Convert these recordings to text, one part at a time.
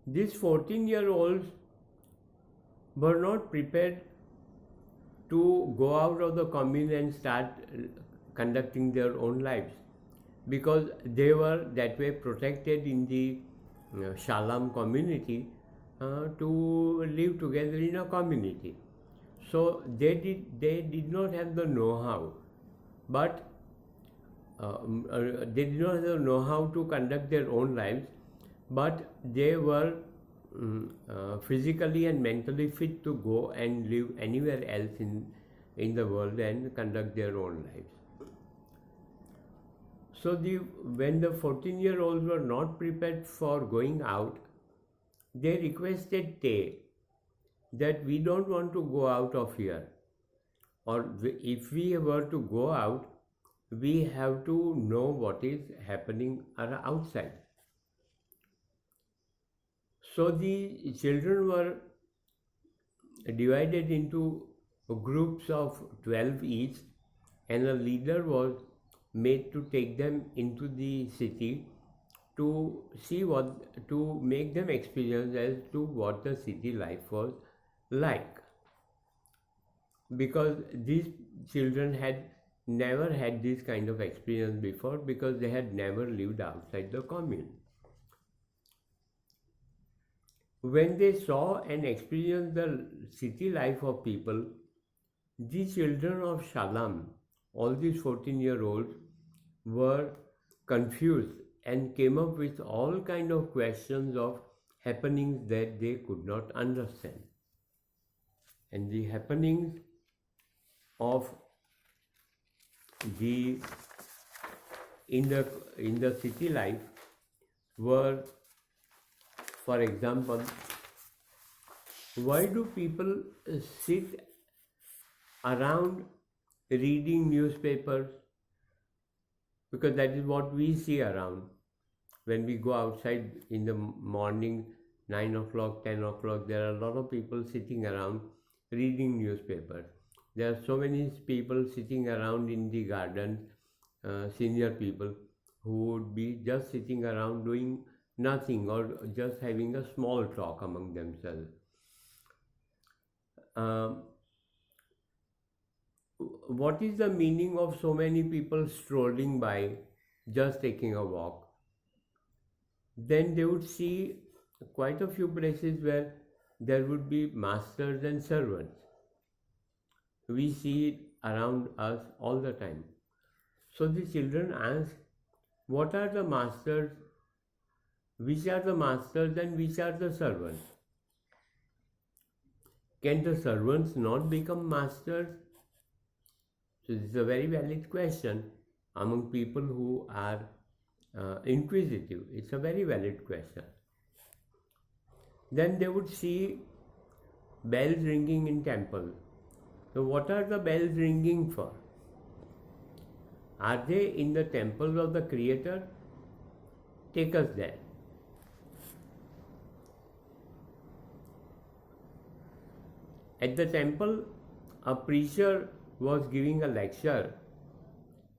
These 14-year-olds were not prepared to go out of the commune and start conducting their own lives, because they were that way protected in the Shalam community to live together in a community. So they did not have the know-how, but they did not have the know-how to conduct their own lives, but they were physically and mentally fit to go and live anywhere else in the world and conduct their own lives. So when the 14-year-olds were not prepared for going out, they requested Tay that we don't want to go out of here, or if we were to go out, we have to know what is happening outside. So the children were divided into groups of 12 each, and a leader was made to take them into the city to make them experience as to what the city life was like, because these children had never had this kind of experience before, because they had never lived outside the commune. When they saw and experienced the city life of people, the children of Shalam, all these 14-year-olds, were confused and came up with all kind of questions of happenings that they could not understand. And the happenings of in the city life were, for example, why do people sit around reading newspapers? Because that is what we see around when we go outside in the morning, 9 o'clock, 10 o'clock. There are a lot of people sitting around reading newspapers. There are so many people sitting around in the gardens, senior people who would be just sitting around doing nothing or just having a small talk among themselves. What is the meaning of so many people strolling by, just taking a walk? Then they would see quite a few places where there would be masters and servants. We see it around us all the time. So the children ask, what are the masters? Which are the masters and which are the servants? Can the servants not become masters? So this is a very valid question among people who are inquisitive. It's a very valid question. Then they would see bells ringing in temple. So what are the bells ringing for? Are they in the temple of the Creator? Take us there. At the temple, a preacher was giving a lecture,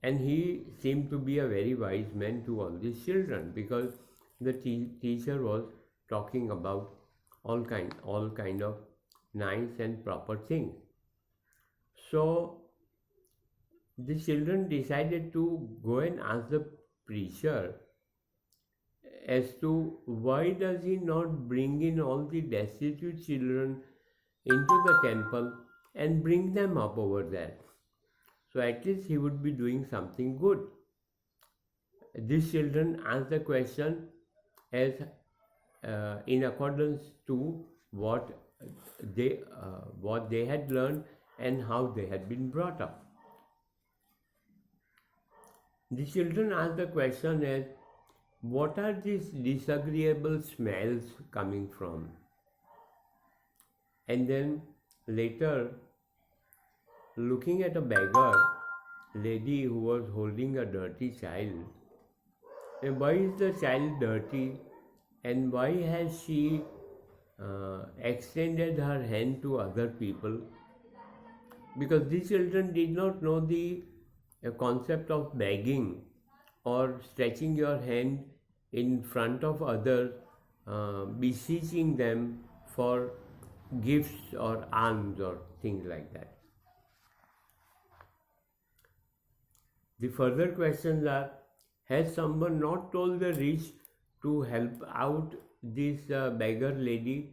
and he seemed to be a very wise man to all these children, because the teacher was talking about all kind of nice and proper things. So the children decided to go and ask the preacher as to why does he not bring in all the destitute children into the temple and bring them up over there. So at least he would be doing something good. These children asked the question as in accordance to what they had learned and how they had been brought up. The children asked the question as, what are these disagreeable smells coming from? And then later, looking at a beggar lady who was holding a dirty child, and why is the child dirty, and why has she extended her hand to other people? Because these children did not know the concept of begging or stretching your hand in front of others beseeching them for gifts or alms or things like that. The further questions are, has someone not told the rich to help out this beggar lady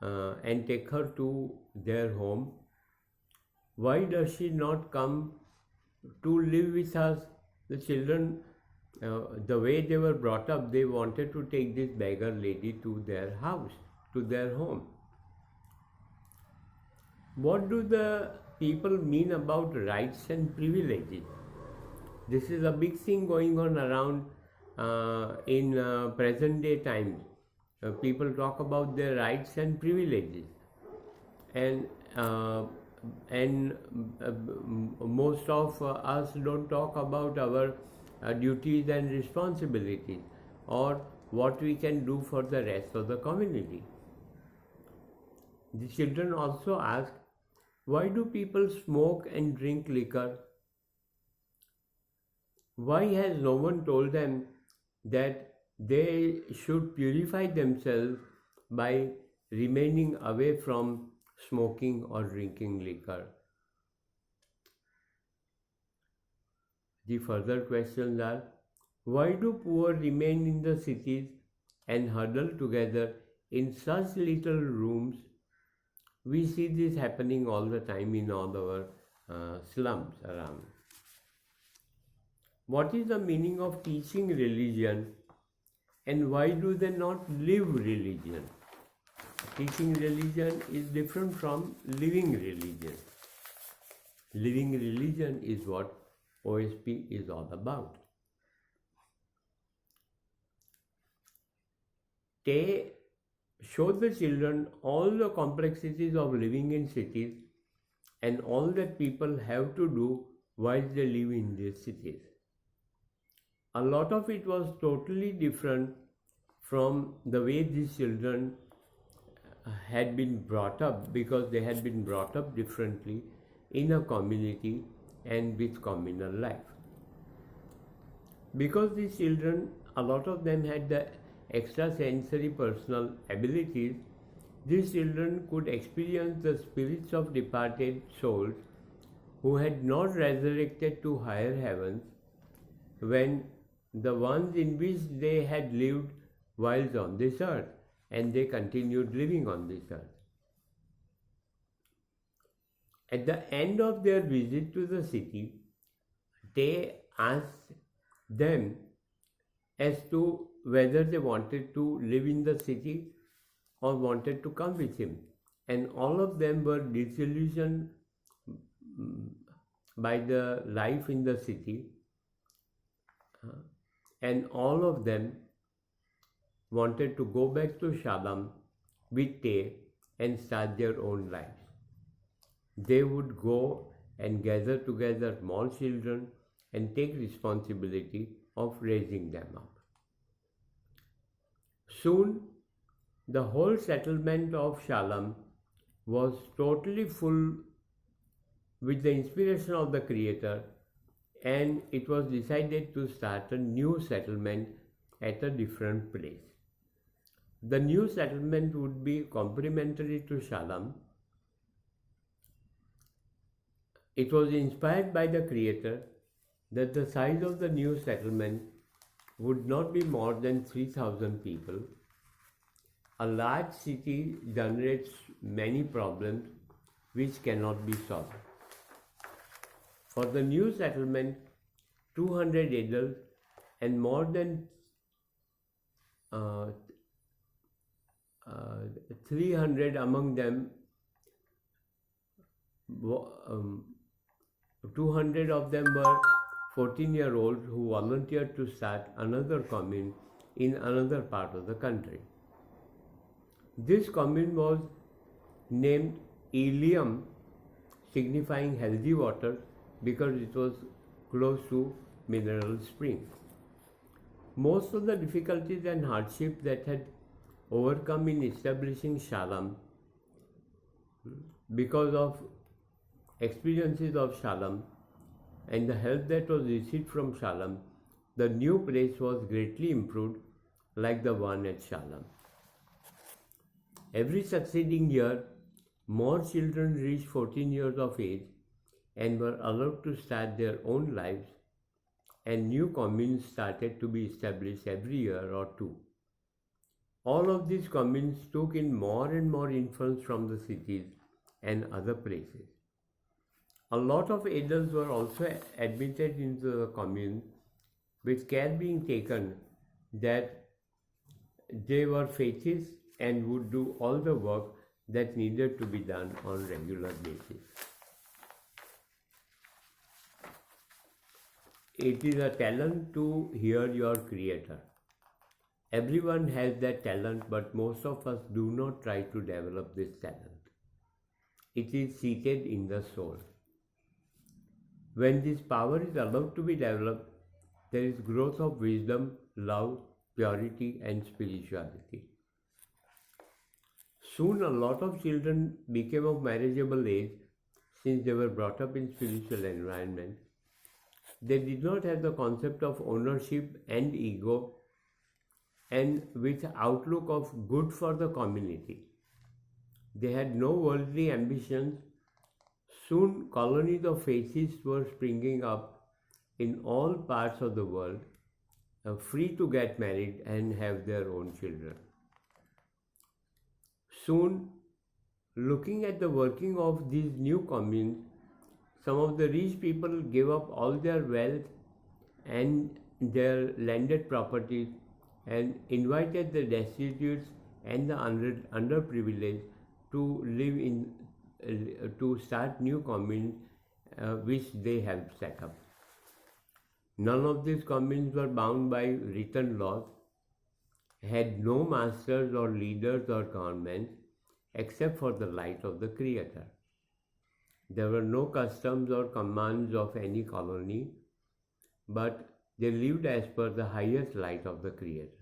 and take her to their home? Why does she not come to live with us? The children, the way they were brought up, they wanted to take this beggar lady to their house, to their home. What do the people mean about rights and privileges? This is a big thing going on around in present day times. People talk about their rights and privileges, and most of us don't talk about our duties and responsibilities or what we can do for the rest of the community. The children also ask, why do people smoke and drink liquor? Why has no one told them that they should purify themselves by remaining away from smoking or drinking liquor? The further questions are, why do poor remain in the cities and huddle together in such little rooms? We see this happening all the time in all our slums around. What is the meaning of teaching religion, and why do they not live religion? Teaching religion is different from living religion. Living religion is what OSP is all about. They show the children all the complexities of living in cities and all that people have to do while they live in these cities. A lot of it was totally different from the way these children had been brought up, because they had been brought up differently in a community and with communal life. Because these children, a lot of them had the extrasensory personal abilities, these children could experience the spirits of departed souls who had not resurrected to higher heavens when the ones in which they had lived whilst on this earth, and they continued living on this earth. At the end of their visit to the city, they asked them as to whether they wanted to live in the city or wanted to come with him. And all of them were disillusioned by the life in the city, and all of them wanted to go back to Shalom with Te and start their own lives. They would go and gather together small children and take responsibility of raising them up. Soon, the whole settlement of Shalom was totally full with the inspiration of the Creator, and it was decided to start a new settlement at a different place. The new settlement would be complementary to Shalom. It was inspired by the Creator that the size of the new settlement would not be more than 3,000 people. A large city generates many problems which cannot be solved. For the new settlement, 200 adults and more than 300 among them, 200 of them were 14-year-olds who volunteered to start another commune in another part of the country. This commune was named Ilium, signifying healthy water, because it was close to mineral springs. Most of the difficulties and hardships that had overcome in establishing Shalom, because of experiences of Shalom and the help that was received from Shalom, the new place was greatly improved like the one at Shalom. Every succeeding year, more children reached 14 years of age and were allowed to start their own lives, and new communes started to be established every year or two. All of these communes took in more and more influence from the cities and other places. A lot of adults were also admitted into the commune, with care being taken that they were faithists and would do all the work that needed to be done on regular basis. It is a talent to hear your Creator. Everyone has that talent, but most of us do not try to develop this talent. It is seated in the soul. When this power is allowed to be developed, there is growth of wisdom, love, purity, and spirituality. Soon, a lot of children became of marriageable age since they were brought up in spiritual environment. They did not have the concept of ownership and ego, and with outlook of good for the community. They had no worldly ambitions. Soon, colonies of faithists were springing up in all parts of the world, free to get married and have their own children. Soon, looking at the working of these new communes, some of the rich people gave up all their wealth and their landed properties and invited the destitutes and the underprivileged to live in, to start new communes which they helped set up. None of these communes were bound by written laws, had no masters or leaders or governments except for the light of the Creator. There were no customs or commands of any colony, but they lived as per the highest light of the Creator.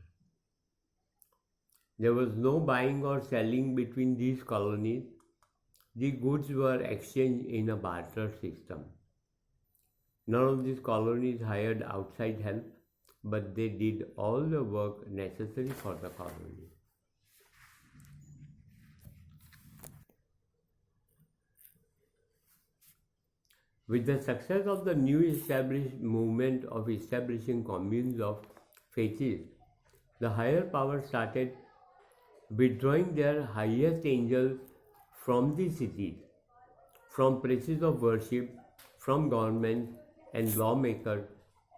There was no buying or selling between these colonies. The goods were exchanged in a barter system. None of these colonies hired outside help, but they did all the work necessary for the colony. With the success of the new established movement of establishing communes of faithists, the higher power started withdrawing their highest angels from the cities, from places of worship, from governments and lawmakers,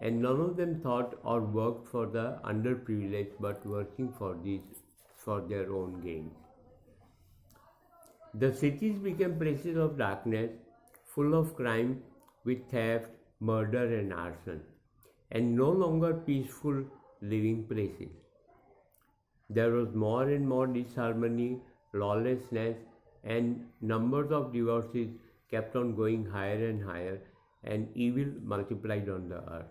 and none of them thought or worked for the underprivileged, but working for their own gain. The cities became places of darkness, full of crime, with theft, murder, and arson, and no longer peaceful living places. There was more and more disharmony, lawlessness, and numbers of divorces kept on going higher and higher, and evil multiplied on the earth.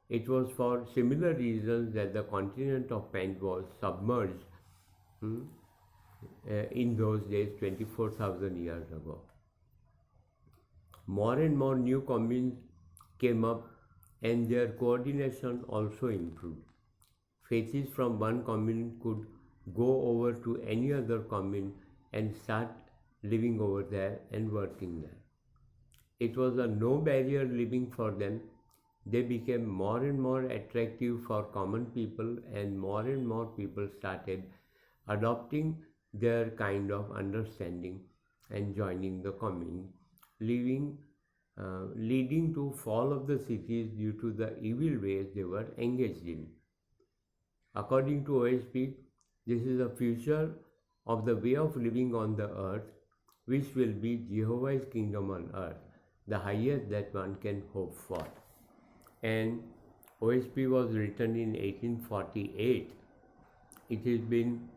It was for similar reasons that the continent of Pend was submerged in those days, 24,000 years ago. More and more new communes came up, and their coordination also improved. Faithists from one commune could go over to any other commune and start living over there and working there. It was a no barrier living for them. They became more and more attractive for common people, and more people started adopting their kind of understanding and joining the commune, leading to fall of the cities due to the evil ways they were engaged in. According to OSP, this is the future of the way of living on the earth, which will be Jehovah's kingdom on earth, the highest that one can hope for. And OSP was written in 1848. It has been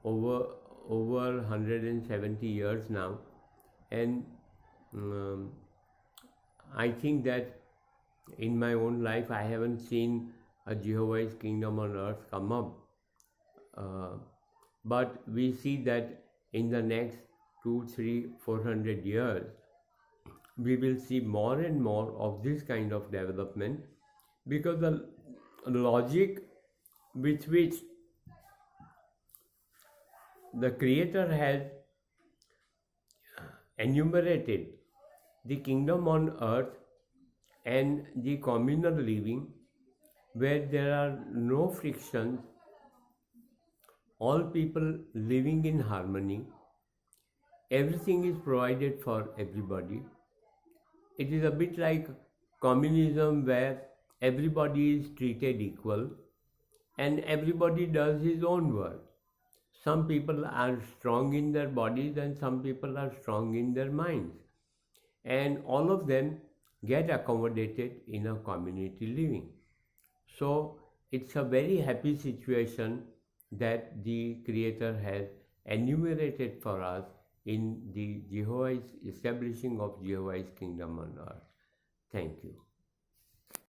over 170 years now, and I think that in my own life I haven't seen a Jehovah's kingdom on earth come up, but we see that in the next 200, 300, 400 years we will see more and more of this kind of development, because the logic with which the Creator has enumerated the kingdom on earth and the communal living where there are no frictions, all people living in harmony, everything is provided for everybody. It is a bit like communism where everybody is treated equal and everybody does his own work. Some people are strong in their bodies and some people are strong in their minds. And all of them get accommodated in a community living. So it's a very happy situation that the Creator has enumerated for us in the Jehovah's establishing of Jehovah's kingdom on earth. Thank you.